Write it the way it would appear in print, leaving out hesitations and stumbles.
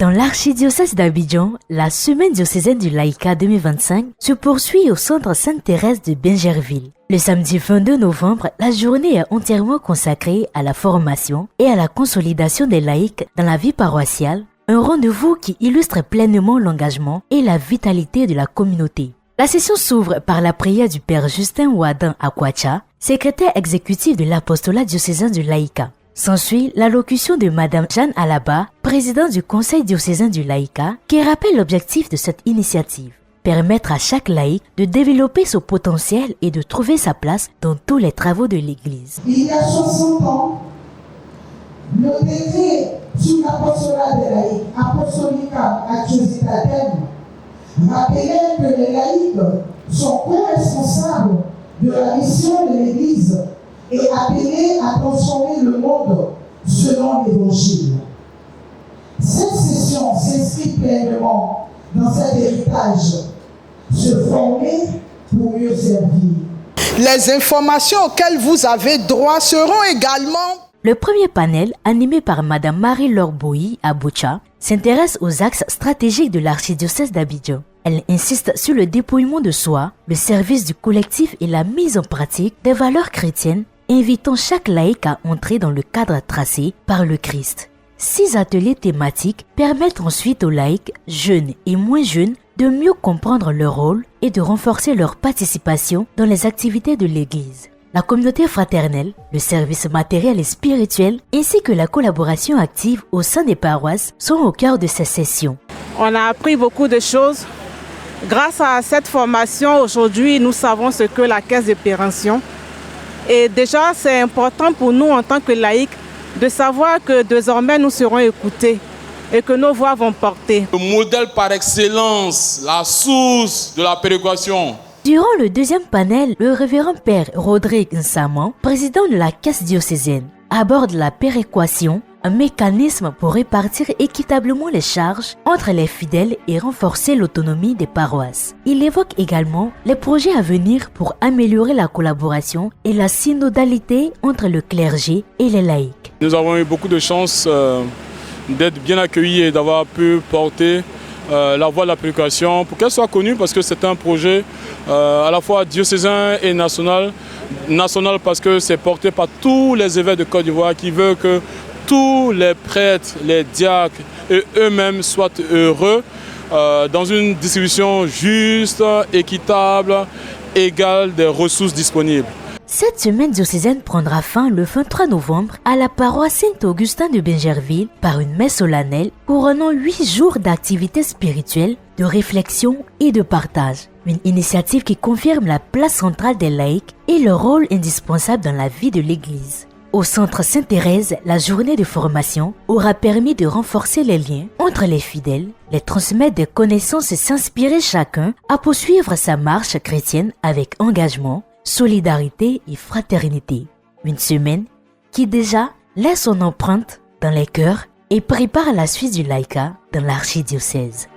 Dans l'archidiocèse d'Abidjan, la semaine diocésaine du laïcat 2025 se poursuit au centre Sainte-Thérèse de Bingerville. Le samedi 22 novembre, la journée est entièrement consacrée à la formation et à la consolidation des laïcs dans la vie paroissiale, un rendez-vous qui illustre pleinement l'engagement et la vitalité de la communauté. La session s'ouvre par la prière du Père Justin Ouadan Akwacha, secrétaire exécutif de l'apostolat diocésain du laïcat. S'ensuit l'allocution de Madame Jeanne Alaba, présidente du Conseil diocésain du laïcat, qui rappelle l'objectif de cette initiative. Permettre à chaque laïc de développer son potentiel et de trouver sa place dans tous les travaux de l'Église. Il y a 60 ans, le décret sur l'apostolat des laïcs, Apostolica Accusitatem, rappelait que les laïcs sont co-responsables de la mission de l'Église et appelés à transformer le monde selon l'Évangile. Cette session s'inscrit pleinement dans cet héritage, se former pour mieux servir. Les informations auxquelles vous avez droit seront également... Le premier panel, animé par Madame Marie-Laure Boyi à Boucha, s'intéresse aux axes stratégiques de l'archidiocèse d'Abidjan. Elle insiste sur le dépouillement de soi, le service du collectif et la mise en pratique des valeurs chrétiennes, invitant chaque laïc à entrer dans le cadre tracé par le Christ. 6 ateliers thématiques permettent ensuite aux laïcs, jeunes et moins jeunes, de mieux comprendre leur rôle et de renforcer leur participation dans les activités de l'Église. La communauté fraternelle, le service matériel et spirituel, ainsi que la collaboration active au sein des paroisses sont au cœur de ces sessions. On a appris beaucoup de choses. Grâce à cette formation, aujourd'hui, nous savons ce que la caisse de pérention. Et déjà, c'est important pour nous en tant que laïcs de savoir que désormais nous serons écoutés et que nos voix vont porter. Le modèle par excellence, la source de la péréquation. Durant le deuxième panel, le révérend Père Rodrigue Nsaman, président de la caisse diocésaine, aborde la péréquation, un mécanisme pour répartir équitablement les charges entre les fidèles et renforcer l'autonomie des paroisses. Il évoque également les projets à venir pour améliorer la collaboration et la synodalité entre le clergé et les laïcs. Nous avons eu beaucoup de chance d'être bien accueillis et d'avoir pu porter la voix de la péréquation pour qu'elle soit connue parce que c'est un projet à la fois diocésain et national. National parce que c'est porté par tous les évêques de Côte d'Ivoire qui veulent que tous les prêtres, les diacres et eux-mêmes soient heureux dans une distribution juste, équitable, égale des ressources disponibles. Cette semaine diocésaine prendra fin le 23 novembre à la paroisse Saint-Augustin de Bingerville par une messe solennelle couronnant 8 jours d'activités spirituelles, de réflexion et de partage. Une initiative qui confirme la place centrale des laïcs et leur rôle indispensable dans la vie de l'Église. Au centre Sainte-Thérèse, la journée de formation aura permis de renforcer les liens entre les fidèles, les transmettre des connaissances et s'inspirer chacun à poursuivre sa marche chrétienne avec engagement, solidarité et fraternité. Une semaine qui déjà laisse son empreinte dans les cœurs et prépare la suite du laïcat dans l'archidiocèse.